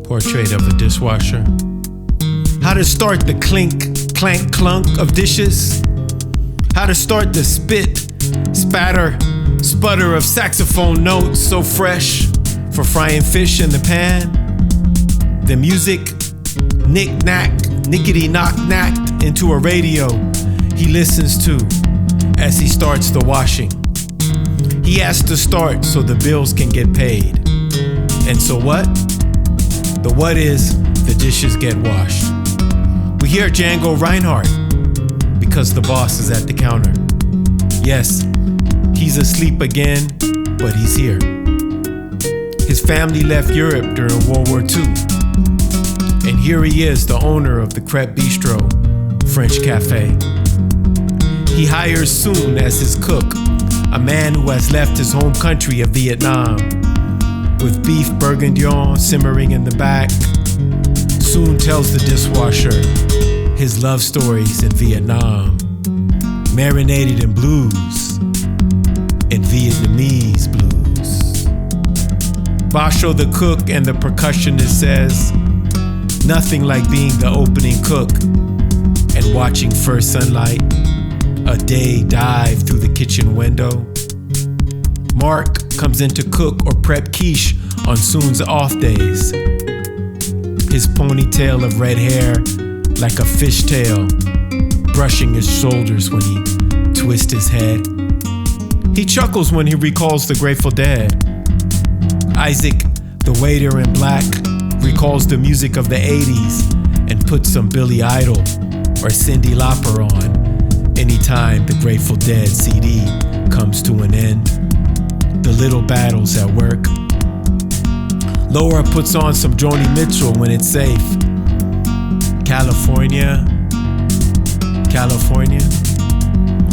Portrait of a Dishwasher. How to start the clink, clank, clunk of dishes. How to start the spit, spatter, sputter of saxophone notes so fresh for frying fish in the pan. The music, knick-knack, nickety-knock-knacked into a radio he listens to as he starts the washing. He has to start so the bills can get paid. And so what? The what is, the dishes get washed. We hear Django Reinhardt because the boss is at the counter. Yes, he's asleep again, but he's here. His family left Europe during World War II. And here he is, the owner of the Crepe Bistro, French Cafe. He hires soon as his cook, a man who has left his home country of Vietnam, with beef bourguignon simmering in the back. Soon tells the dishwasher his love stories in Vietnam, marinated in blues, in Vietnamese blues. Basho the cook and the percussionist says, nothing like being the opening cook and watching first sunlight, a day dive through the kitchen window. Mark comes in to cook or prep quiche on Soon's off days. His ponytail of red hair like a fishtail, brushing his shoulders when he twists his head. He chuckles when he recalls the Grateful Dead. Isaac, the waiter in black, recalls the music of the 80s and puts some Billy Idol or Cyndi Lauper on anytime the Grateful Dead CD comes to an end. The little battles at work. Laura puts on some Joni Mitchell when it's safe. California.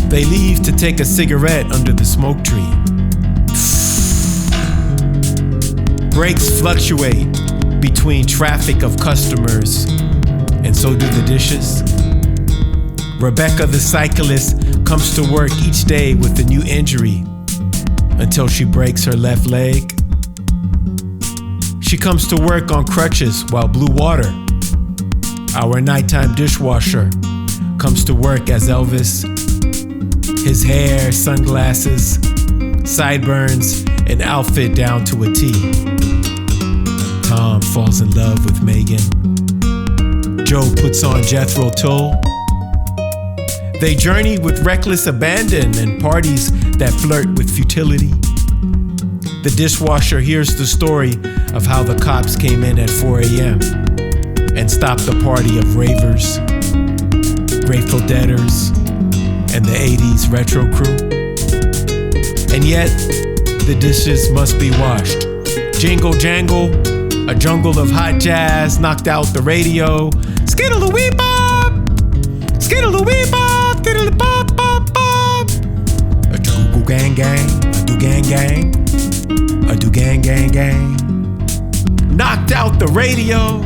They leave to take a cigarette under the smoke tree. Breaks fluctuate between traffic of customers, and so do the dishes. Rebecca the cyclist comes to work each day with a new injury until she breaks her left leg. She comes to work on crutches while Blue Water, our nighttime dishwasher, comes to work as Elvis. His hair, sunglasses, sideburns, and outfit down to a T. Tom falls in love with Megan. Joe puts on Jethro Tull. They journey with reckless abandon and parties that flirt with futility. The dishwasher hears the story of how the cops came in at 4 a.m. and stopped the party of ravers, Grateful Deaders, and the 80s retro crew. And yet, the dishes must be washed. Jingle jangle, a jungle of hot jazz knocked out the radio. Skittle-a-wee-bop! Skittle-a-wee-bop! Skittle-a-bop-bop-bop! A do gang gang, a do gang gang, a do gang gang gang. Knocked out the radio.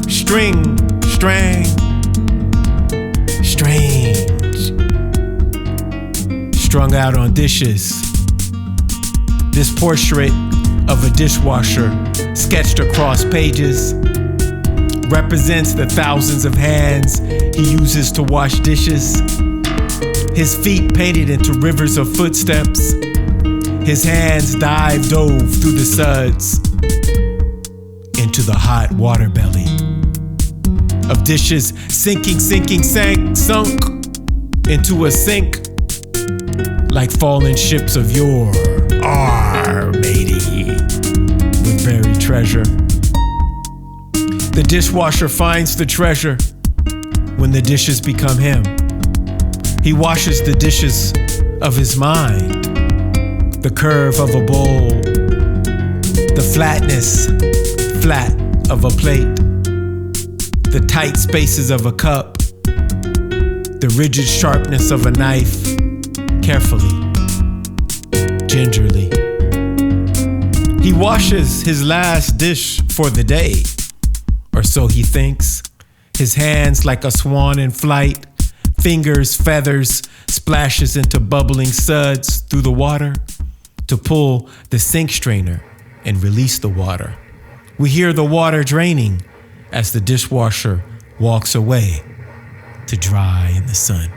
String, strang, strange. Strung out on dishes. This portrait of a dishwasher sketched across pages represents the thousands of hands he uses to wash dishes. His feet painted into rivers of footsteps. His hands dove through the suds into the hot water belly of dishes sinking, sunk into a sink like fallen ships of yore. Arr, matey, with buried treasure. The dishwasher finds the treasure when the dishes become him. He washes the dishes of his mind, the curve of a bowl, the flatness, flat of a plate, the tight spaces of a cup, the rigid sharpness of a knife, carefully, gingerly. He washes his last dish for the day, or so he thinks. His hands like a swan in flight, fingers, feathers, splashes into bubbling suds through the water to pull the sink strainer and release the water We hear the water draining as the dishwasher walks away to dry in the sun.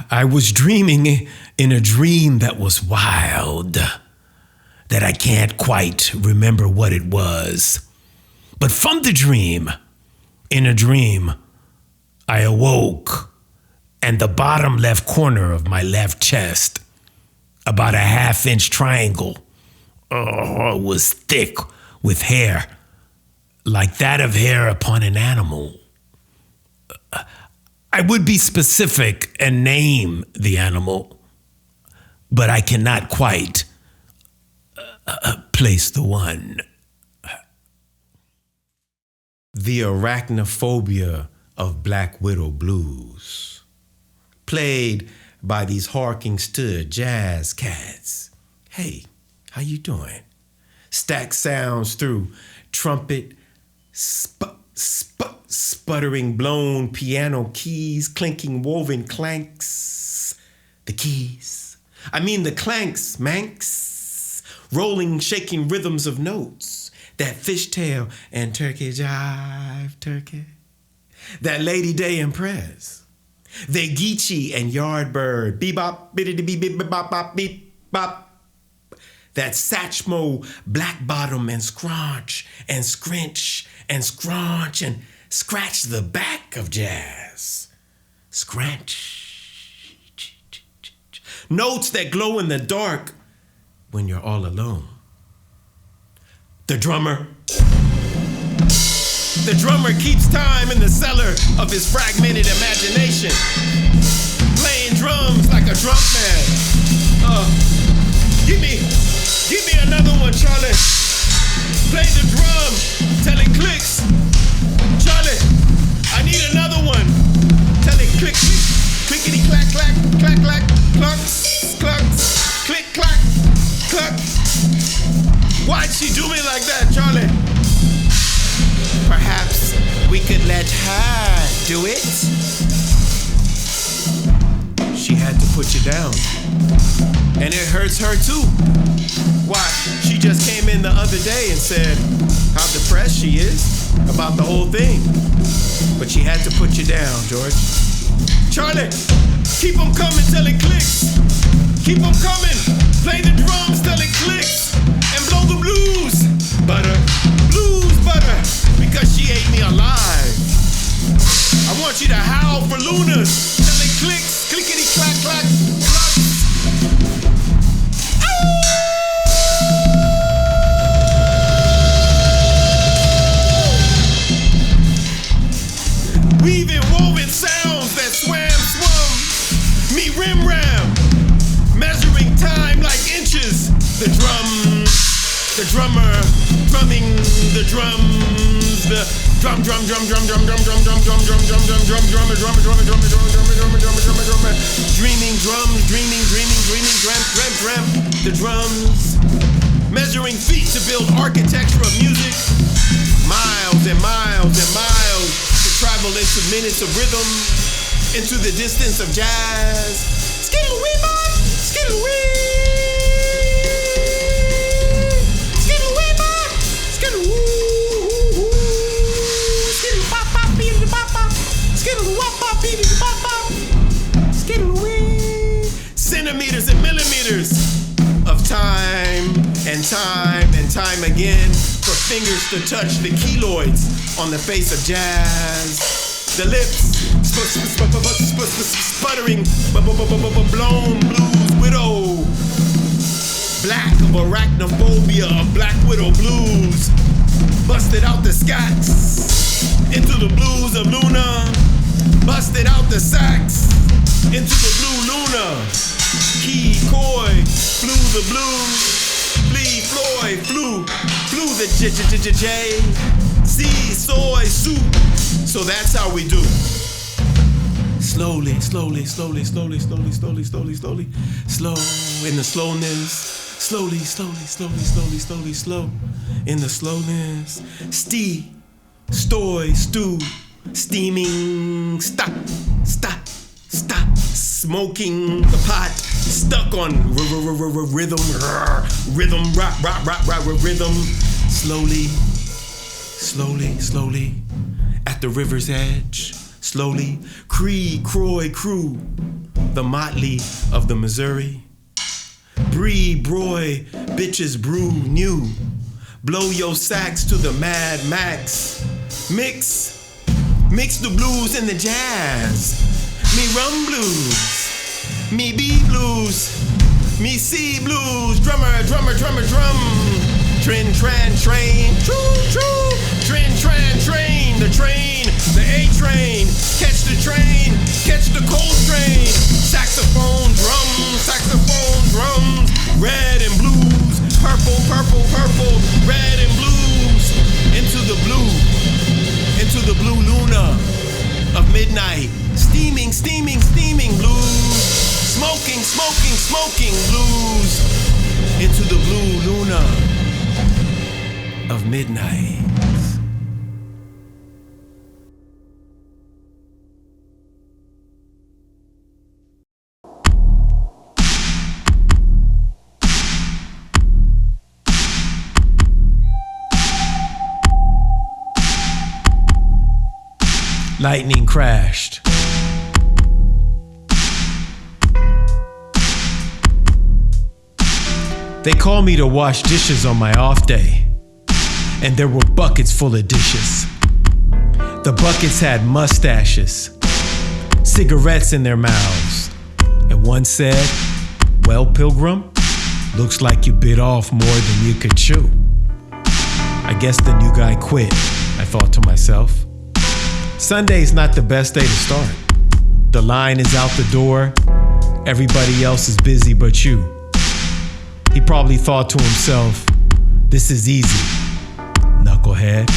I was dreaming in a dream that was wild, that I can't quite remember what it was. But from the dream, in a dream, I awoke, and the bottom left corner of my left chest, about a 1/2-inch triangle, was thick with hair, like that of hair upon an animal. I would be specific and name the animal, but I cannot quite place the one. The Arachnophobia of Black Widow Blues, played by these harking stud jazz cats. Hey, how you doing? Stack sounds through trumpet, sputtering blown piano keys, clinking woven clanks. The keys. I mean the clanks, manx. Rolling, shaking rhythms of notes. That fishtail and turkey jive, turkey. That Lady Day Impress. They Geechee and Yardbird. Bebop, biddity beep bop bop beep bop. That Satchmo, black bottom and scrunch and scrinch and scrunch and scratch the back of jazz. Scratch. Notes that glow in the dark when you're all alone. The drummer. The drummer keeps time in the cellar of his fragmented imagination, playing drums like a drunk man. Give me another one, Charlie. Play the drum till it clicks. Charlie, I need another one. Till it click, click, clickety clack, clack, clack, clack, clucks, clucks, click, clack, cluck. Why'd she do me like that, Charlie? Perhaps we could let her do it. She had to put you down. And it hurts her too. Why? She just came in the other day and said how depressed she is about the whole thing. But she had to put you down, George. Charlie, keep them coming till it clicks. Keep them coming. Play the drums till it clicks. And blow the blues. Butter. Blues butter. Because she ate me alive. I want you to howl for Luna till it clicks. Clickety clack clack. Weaving woven sounds that swum, me rim-ram, measuring time like inches. The drummer, drumming the drums, the drummer, dreaming drums, dreaming, the drums, measuring feet to build architecture of music, miles and miles and miles. Travel into minutes of rhythm, into the distance of jazz. Skittle-wee, bop, skittle-wee. Skittle-wee, bop, skittle-woo. Skittle-bop-bop, beady-bop-bop. Skittle-wop-bop, beady-bop-bop. Skittle-wee. Centimeters and millimeters of time and time and time again for fingers to touch the keloids on the face of jazz. The lips sputtering, blown blues widow. Black of arachnophobia of Black Widow Blues. Busted out the scats into the blues of Luna. Busted out the sax into the blue Luna. Key, coy, flew the blues. Flea, Floyd, flew the J, C, soy, soup. So that's how we do. Slowly, slowly, slowly, slowly, slowly, slowly, slowly, slowly, slow in the slowness. Slowly, slowly, slowly, slowly, slowly, slow in the slowness. Stoy, stew, steaming, stop, Stop smoking the pot. Stuck on rhythm, rhythm, rock, rhythm. Slowly, at the river's edge. Slowly, Croy, crew, the motley of the Missouri. Bree, broy, bitches brew new. Blow your sax to the Mad Max. Mix the blues and the jazz. Me rum blues, me B blues, me C blues. Drummer, drum. Trin, tran, train, true. Trin, tran, train, the A train. Catch the train, catch the cold train. Saxophone, drums. Red and blues, purple, red and blues. Into the blue luna of midnight. Steaming blues. Smoking blues. Into the blue luna of midnight. Lightning crashed. They called me to wash dishes on my off day, and there were buckets full of dishes. The buckets had mustaches, cigarettes in their mouths, and one said, "Well, Pilgrim, looks like you bit off more than you could chew." I guess the new guy quit, I thought to myself. Sunday's not the best day to start. The line is out the door. Everybody else is busy but you. He probably thought to himself, "This is easy, knucklehead."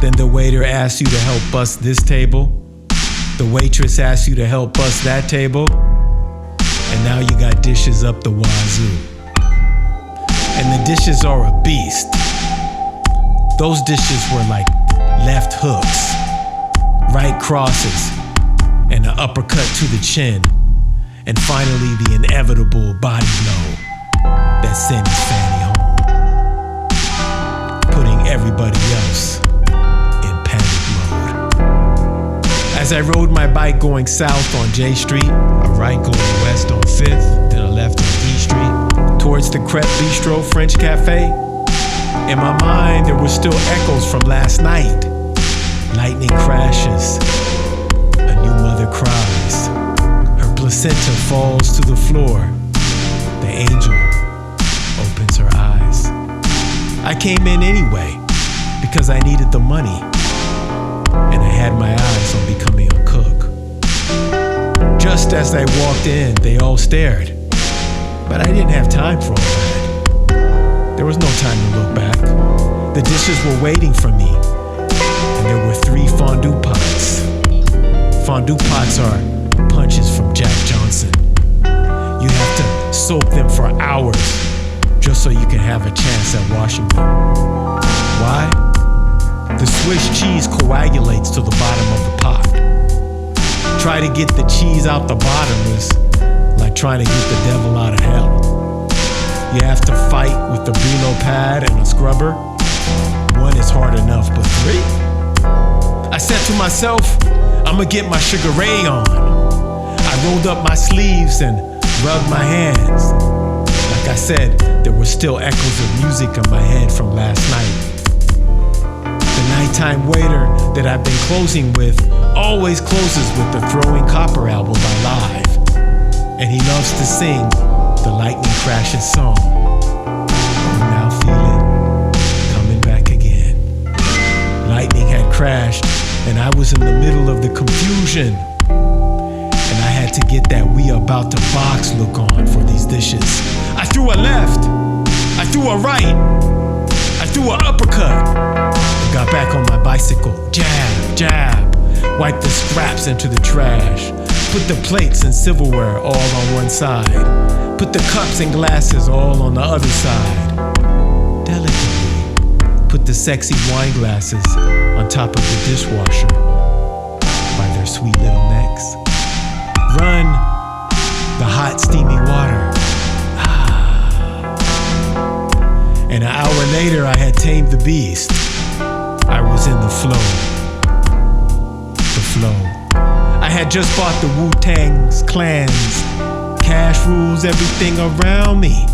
Then the waiter asks you to help bust this table. The waitress asks you to help bust that table. And now you got dishes up the wazoo. And the dishes are a beast. Those dishes were like left hooks, right crosses, and an uppercut to the chin, and finally the inevitable body blow that sends Fanny home, putting everybody else in panic mode. As I rode my bike going south on J Street, a right going west on 5th, then a left on E Street, towards the Crepe Bistro French Cafe, in my mind there were still echoes from last night. Lightning crashes, a new mother cries, her placenta falls to the floor, the angel opens her eyes. I came in anyway, because I needed the money, and I had my eyes on becoming a cook. Just as I walked in, they all stared, but I didn't have time for all that. There was no time to look back. The dishes were waiting for me, and there were 3 fondue pots. Fondue pots are punches from Jack Johnson. You have to soak them for hours just so you can have a chance at washing them. Why? The Swiss cheese coagulates to the bottom of the pot. Try to get the cheese out the bottom is like trying to get the devil out of hell. You have to fight with the Brillo pad and a scrubber. 1 is hard enough, but 3? I said to myself, I'ma get my Sugar Ray on. I rolled up my sleeves and rubbed my hands. Like I said, there were still echoes of music in my head from last night. The nighttime waiter that I've been closing with always closes with the Throwing Copper album by Live. And he loves to sing the Lightning Crashes song. Oh, now feel it, coming back again. Lightning had crashed, and I was in the middle of the confusion. And I had to get that we about to box look on for these dishes. I threw a left, I threw a right, I threw an uppercut. I got back on my bicycle, jab, wiped the scraps into the trash, put the plates and silverware all on one side, put the cups and glasses all on the other side. Delicately, put the sexy wine glasses on top of the dishwasher by their sweet little necks. run the hot, steamy water. And an hour later, I had tamed the beast. I was in the flow. The flow. I had just bought the Wu-Tang's Clans. Cash rules everything around me.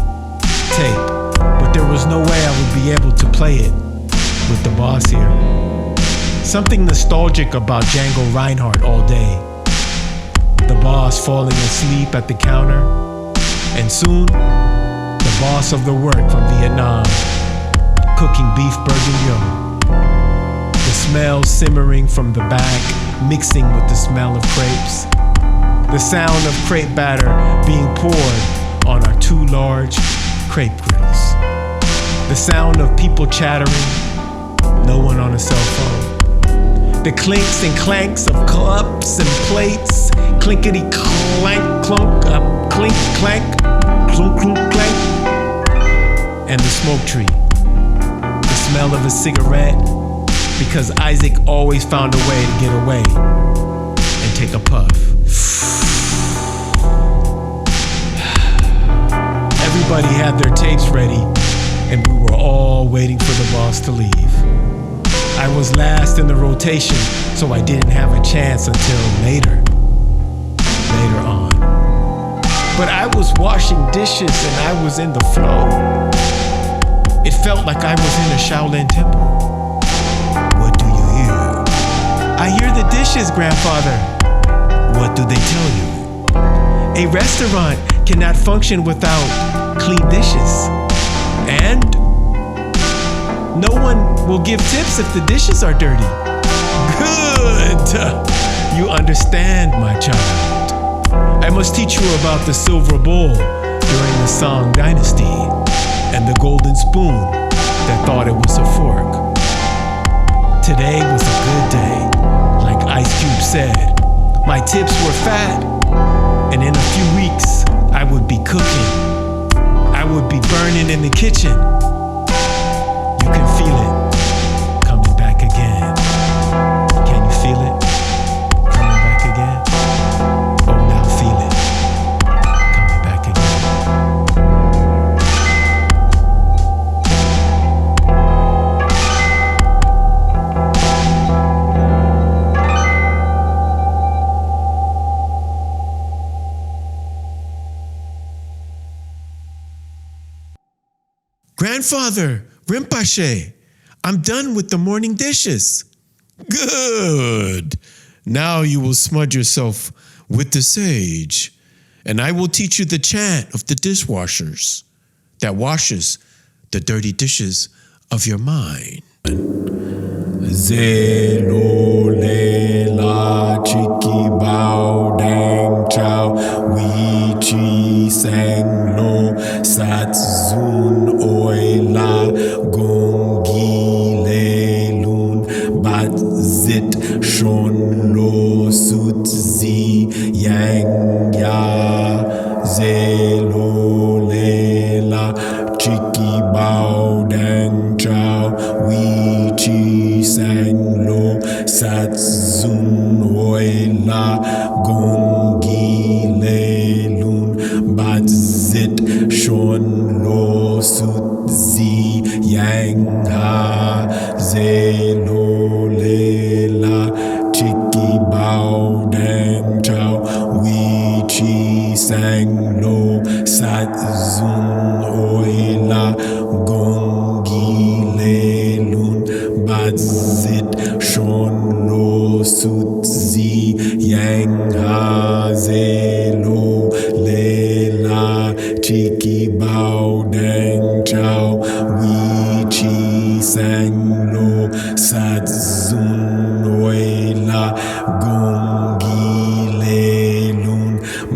Tape. But there was no way I would be able to play it with the boss here. Something nostalgic about Django Reinhardt all day. The boss falling asleep at the counter. And soon, the boss of the work from Vietnam, cooking beef bourguignon. The smell simmering from the back, mixing with the smell of crepes. The sound of crepe batter being poured on our two large crepe griddles. The sound of people chattering, no one on a cell phone. The clinks and clanks of cups and plates, clinkety clank, clunk, clink, clank, clunk, clunk, clank. And the smoke tree, the smell of a cigarette, because Isaac always found a way to get away and take a puff. Everybody had their tapes ready, and we were all waiting for the boss to leave. I was last in the rotation, so I didn't have a chance until later on. But I was washing dishes and I was in the flow. It felt like I was in a Shaolin temple. What do you hear? I hear the dishes, grandfather. What do they tell you? A restaurant cannot function without clean dishes. And no one will give tips if the dishes are dirty. Good! You understand, my child. I must teach you about the silver bowl during the Song Dynasty and the golden spoon that thought it was a fork. Today was a good day, like Ice Cube said. My tips were fat, and in a few weeks, I would be cooking. I would be burning in the kitchen. You can feel it coming back again. Can you feel it coming back again? Oh, now feel it coming back again. Grandfather, Rinpoche, I'm done with the morning dishes. Good. Now you will smudge yourself with the sage, and I will teach you the chant of the dishwashers that washes the dirty dishes of your mind. Zelo le la chiki bao dang chao wi chi sang lo sat zun oi la gong gi le lun bat zit shon lo sut zi yang ya zelo le la chiki bao dang chao wi chi sang lo sat zun oi la gong gi le lun bat zit shon lo sut zi yang ha zelo le la chiki bao dang chao wi chi sang lo sat zun oi la gong gi le lun bat zit shon lo sut zi yang ha zelo le la chiki bao dang chao wi chi sang lo sat zun oi la gong gi le lun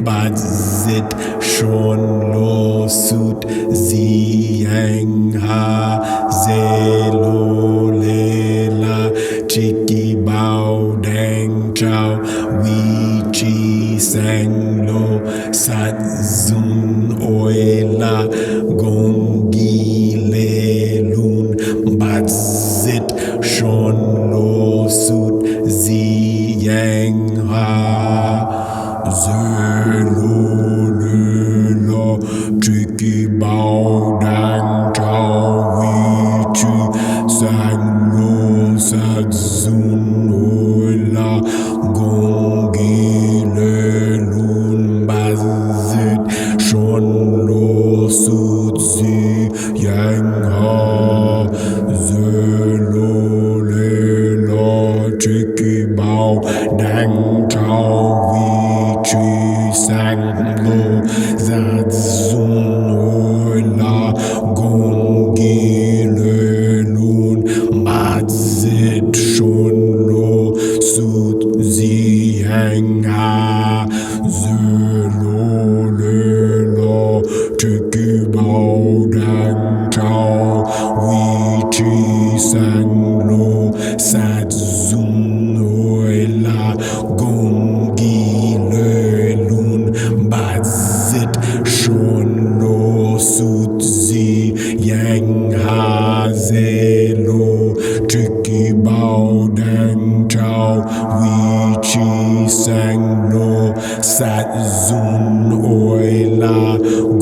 bat zit shon lo sut zi yang ha zelo le la chiki bao dang chao wi chi sang lo sat zun oi la gong gi le lun bat zit shon lo sut zi yang ha zelo sanglo zadzun ola gongilelun madzit shonlo sut zianga zelo lelo tukibao dang chao wichi sanglo sadzun ola gongilelun bazit shonlo sutzi yang hazelo tukibao dang chao wichi sanglo satzun oila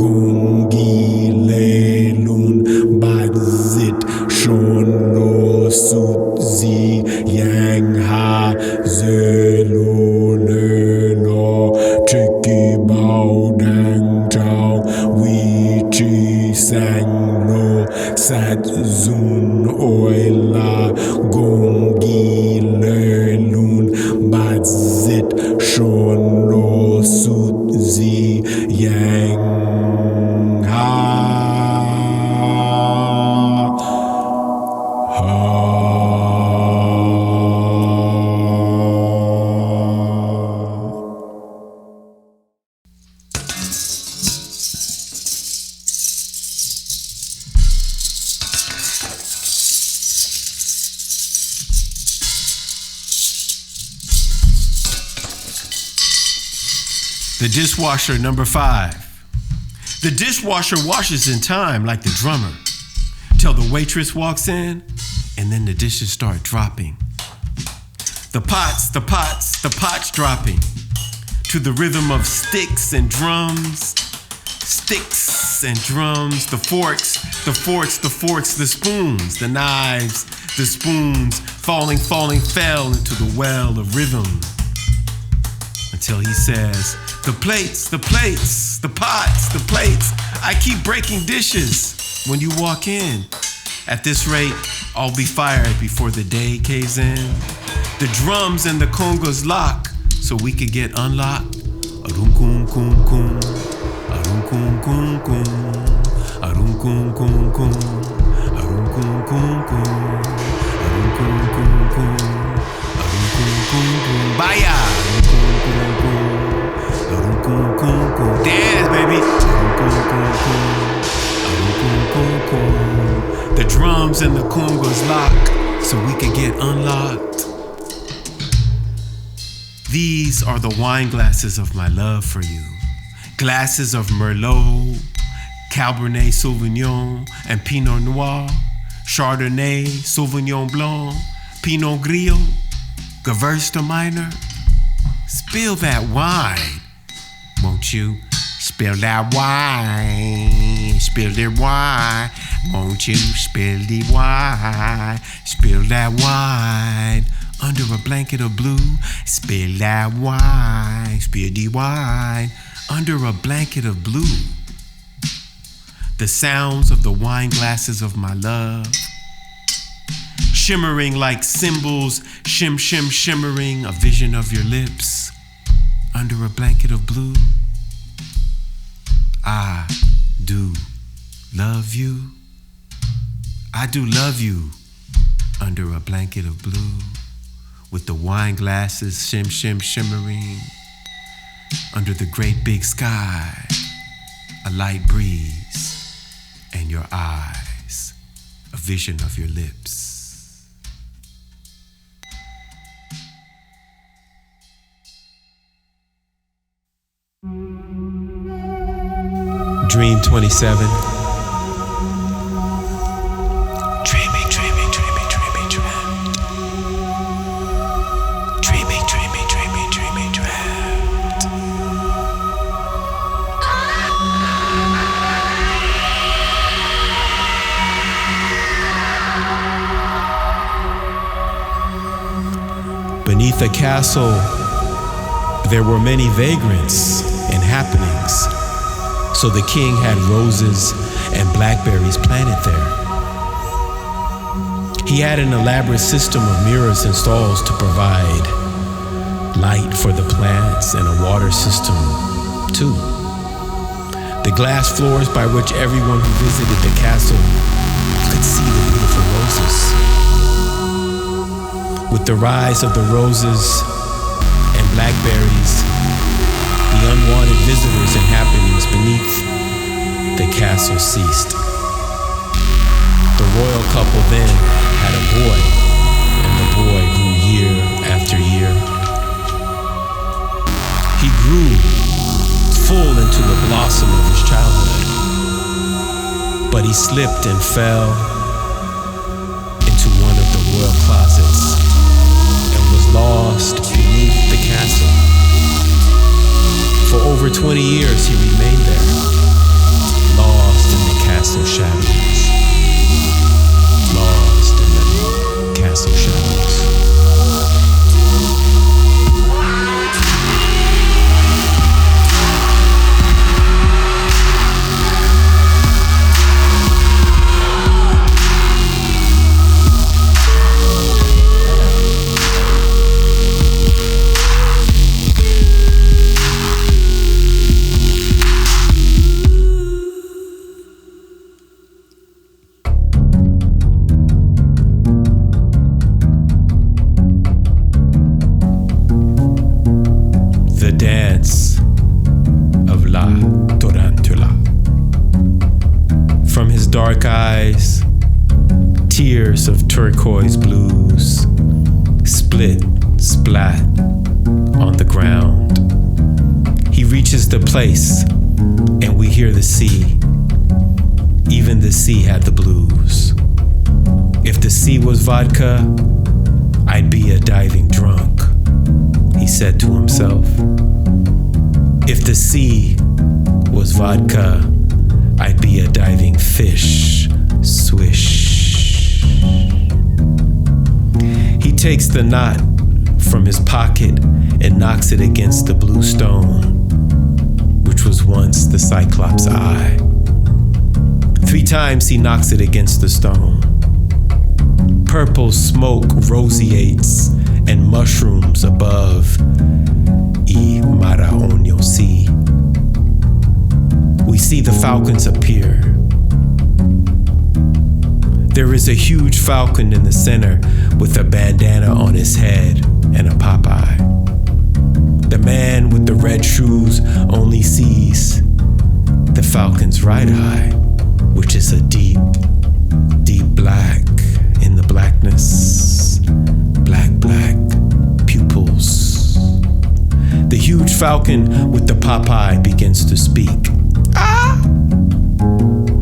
gongilelun bazit shonlo sutzi yang hazelo lelo tukibao dang chao wichi sanglo satzun oila gongilelun bazit shonlo sutzi yang The dishwasher number 5. The dishwasher washes in time like the drummer, till the waitress walks in, and then the dishes start dropping. The pots dropping, to the rhythm of sticks and drums, the forks, the spoons, the knives, the spoons, falling, fell into the well of rhythm. Until he says, the plates, the plates, I keep breaking dishes when you walk in. At this rate, I'll be fired before the day caves in. The drums and the congas lock, so we could get unlocked. Arum kum kum kum, arum kum kum kum, arum kum kum kum, arum kum kum kum, arum kum kum kum, arum kum kum kum, baya, arum kum kum kum, arum kum kum kum, dance baby, arum kum kum kum, arum kum kum kum. The drums and the congas lock, so we could get unlocked. These are the wine glasses of my love for you. Glasses of Merlot, Cabernet Sauvignon, and Pinot Noir, Chardonnay, Sauvignon Blanc, Pinot Grillo, Gewürztraminer. Spill that wine, won't you? Spill that wine, spill the wine, won't you? Spill the wine, spill that wine. Under a blanket of blue, spill that wine, spill the wine. Under a blanket of blue. The sounds of the wine glasses of my love, shimmering like cymbals, shimmering, a vision of your lips. Under a blanket of blue, I do love you. I do love you. Under a blanket of blue, with the wine glasses shimmering. Under the great big sky, a light breeze, and your eyes, a vision of your lips. Dream 27. Dreaming, dreaming, dreaming, dreaming, dreaming. Dreaming, dreaming, dreaming, dreaming, dreamt. Beneath a castle, there were many vagrants and happenings. So the king had roses and blackberries planted there. He had an elaborate system of mirrors and stalls to provide light for the plants and a water system too. The glass floors by which everyone who visited the castle could see the beautiful roses. With the rise of the roses and blackberries, the unwanted visitors and happenings beneath the castle ceased. The royal couple then had a boy, and the boy grew year after year. He grew full into the blossom of his childhood, but he slipped and fell into one of the royal closets and was lost beneath the castle. For over 20 years he remained there, lost in the castle shadows. Lost in the castle shadows. The Dance of La Tarantola. From his dark eyes, tears of turquoise blues split, splat on the ground. He reaches the place, and we hear the sea. Even the sea had the blues. If the sea was vodka, I'd be a diving drunk, he said to himself. If the sea was vodka, I'd be a diving fish. Swish. He takes the knot from his pocket and knocks it against the blue stone, which was once the Cyclops' eye. 3 times he knocks it against the stone. Purple smoke roseates and mushrooms above. Y Maraonio Sea. We see the falcons appear. There is a huge falcon in the center with a bandana on his head and a Popeye. The man with the red shoes only sees the falcon's right eye, which is a deep, deep black. In the blackness, black, black pupils. The huge falcon with the Popeye begins to speak. Ah!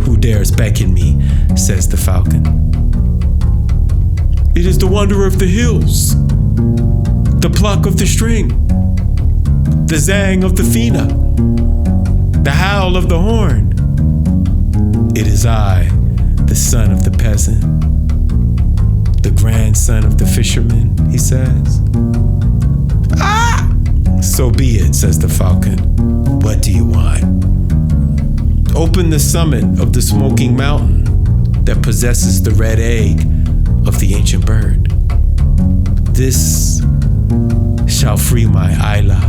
Who dares beckon me, says the falcon. It is the wanderer of the hills, the pluck of the string, the zang of the fina, the howl of the horn. It is I, the son of the peasant, the grandson of the fisherman, he says. Ah! So be it, says the falcon. What do you want? Open the summit of the smoking mountain that possesses the red egg of the ancient bird. This shall free my Isla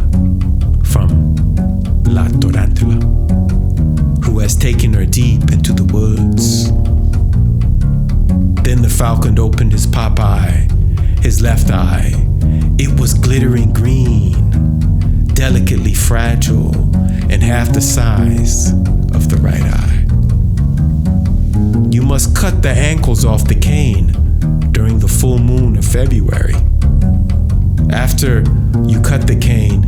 from La Tarantola, who has taken her deep into the woods. Then the falcon opened his Popeye, his left eye. It was glittering green, delicately fragile, and half the size of the right eye. You must cut the ankles off the cane during the full moon of February. After you cut the cane,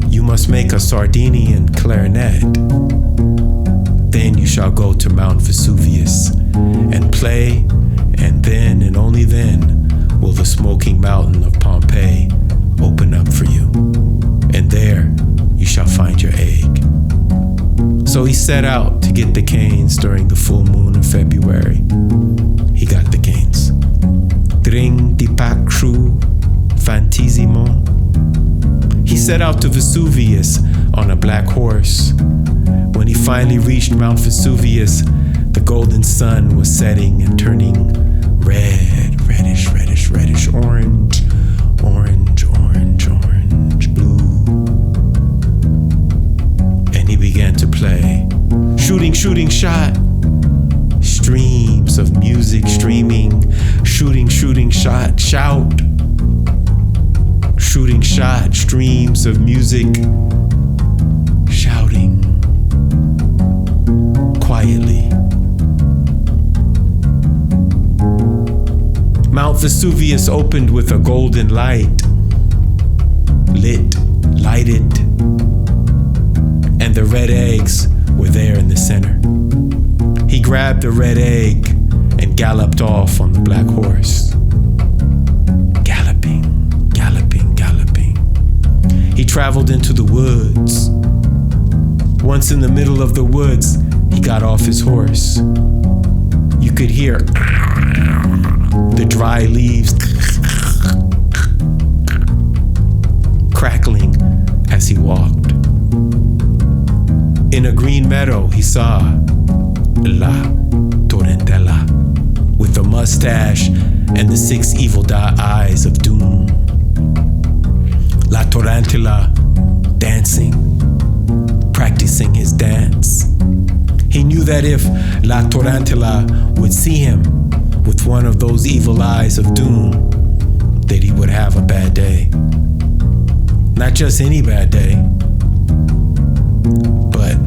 you must make a Sardinian clarinet. Then you shall go to Mount Vesuvius and play, and then and only then will the smoking mountain of Pompeii open up for you. And there you shall find your egg. So he set out to get the canes during the full moon of February. He got the canes. Dring di pacru fantissimo. He set out to Vesuvius on a black horse. When he finally reached Mount Vesuvius, the golden sun was setting and turning red, reddish, reddish, reddish, orange, orange, orange, orange, blue. And began to play. Shooting, shooting, shot. Streams of music streaming. Shooting, shooting, shot, shout. Shooting, shot, streams of music. Shouting. Quietly. Mount Vesuvius opened with a golden light. Lit, lighted. And the red eggs were there in the center. He grabbed the red egg and galloped off on the black horse. Galloping, galloping, galloping. He traveled into the woods. Once in the middle of the woods, he got off his horse. You could hear the dry leaves crackling as he walked. In a green meadow, he saw La Tarantola with a mustache and the 6 evil eyes of doom. La Tarantola dancing, practicing his dance. He knew that if La Tarantola would see him with one of those evil eyes of doom, that he would have a bad day. Not just any bad day, but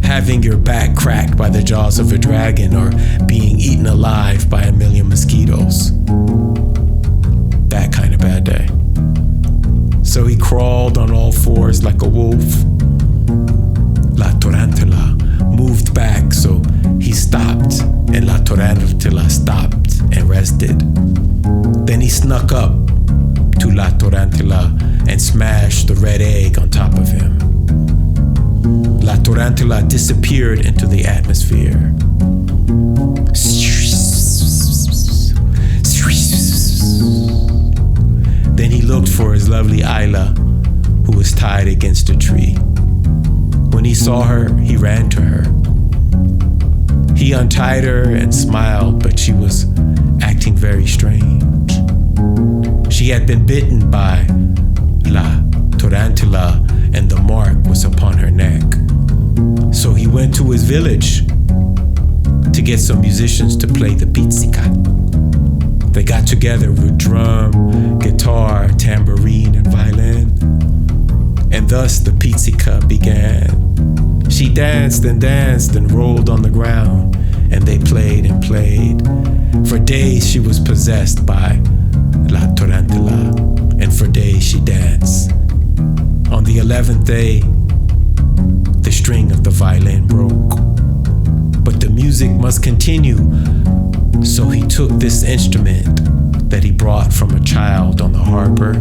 having your back cracked by the jaws of a dragon or being eaten alive by a million mosquitoes. That kind of bad day. So he crawled on all fours like a wolf. La Tarantola moved back, so he stopped, and La Tarantola stopped and rested. Then he snuck up to La Tarantola and smashed the red egg on top of him. La Tarantola disappeared into the atmosphere. Then he looked for his lovely Isla, who was tied against a tree. When he saw her, he ran to her. He untied her and smiled, but she was acting very strange. She had been bitten by La Tarantola, and the mark was upon her neck. So he went to his village to get some musicians to play the pizzica. They got together with drum, guitar, tambourine, and violin. And thus the pizzica began. She danced and rolled on the ground, and they played and played. For days she was possessed by La Tarantola, and for days she danced. On the 11th day, the string of the violin broke. But the music must continue, so he took this instrument that he brought from a child on the harbor.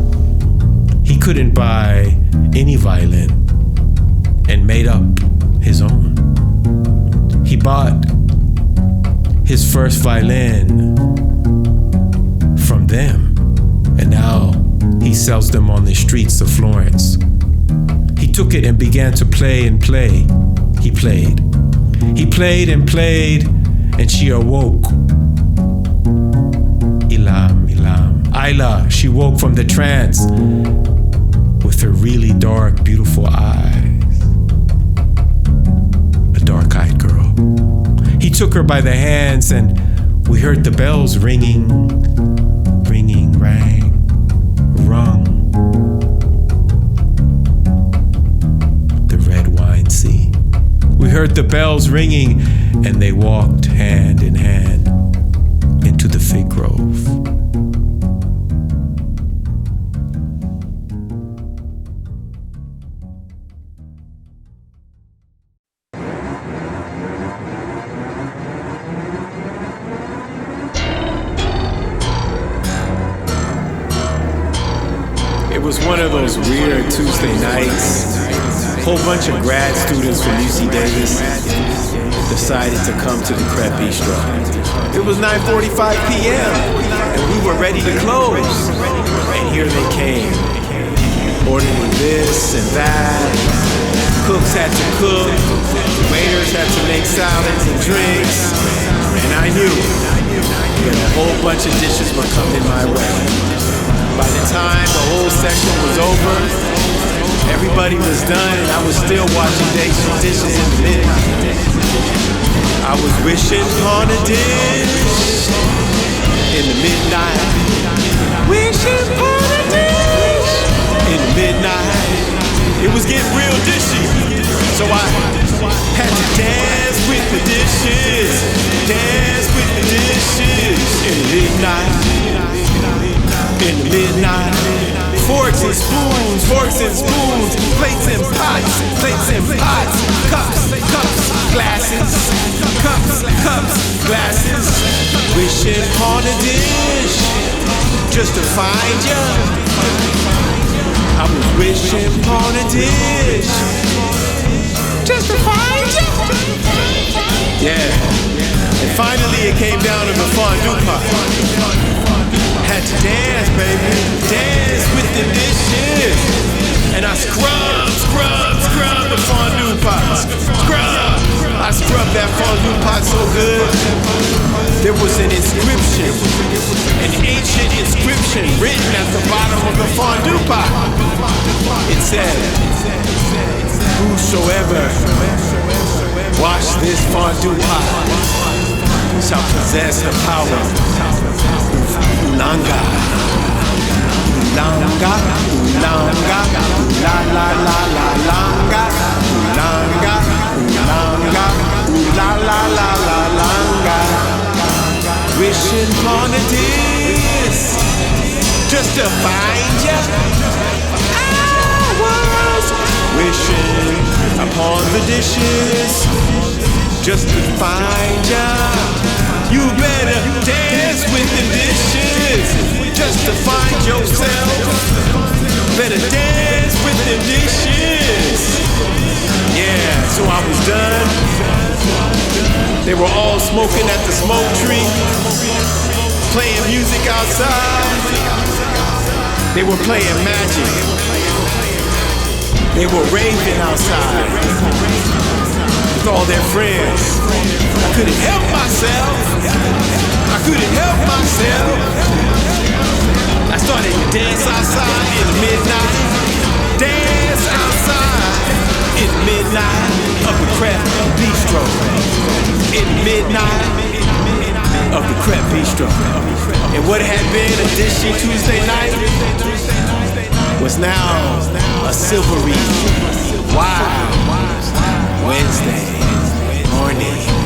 He couldn't buy any violin and made up his own. He bought his first violin from them, and now he sells them on the streets of Florence. He took it and began to play and play. He played. He played and played, and she awoke. Ilam, Ilam. Isla, she woke from the trance with her really dark, beautiful eyes. A dark-eyed girl. He took her by the hands, and we heard the bells ringing, ringing, rang, rung. The red wine sea. We heard the bells ringing, and they walked hand in hand into the fig grove. It was one of those weird Tuesday nights. A whole bunch of grad students from UC Davis decided to come to the Crêpe Bistro. It was 9:45 p.m. and we were ready to close. And here they came, ordering this and that. Cooks had to cook, waiters had to make salads and drinks, and I knew that a whole bunch of dishes were coming my way. By the time the whole session was over, Everybody was done and I was still washing dishes in the midnight. I was wishing on a dish in the midnight. Wishing on a dish in the midnight. It was getting real dishy, so I had to dance with the dishes. Dance with the dishes in the midnight. In the midnight. Forks and spoons, plates and pots, cups, glasses, glasses. Wishing on a dish just to find you. I was wishing on a dish just to find you. Yeah. And finally it came down to the fondue pot. Had to dance, baby, dance with the dishes. And I scrub the fondue pot. I scrubbed that fondue pot so good. There was an inscription, an ancient inscription written at the bottom of the fondue pot. It said, whosoever wash this fondue pot shall possess the power. Ulanga, ulanga, ulanga, la la la la langa, ulanga, ulanga, la la la la langa. Wishing on a dish just to find ya. I was wishing upon the dishes just to find ya. You better dance with the dishes just to find yourself. Better dance with the dishes. Yeah, so I was done. They were all smoking at the smoke tree, playing music outside. They were playing magic. They were raving outside with all their friends. I couldn't help myself. I couldn't help myself. I started to dance outside in the midnight. Dance outside in the midnight of the Crepe Bistro. In the midnight of the Crepe Bistro. And what had been a dishy Tuesday night was now a silvery, wild Wednesday morning.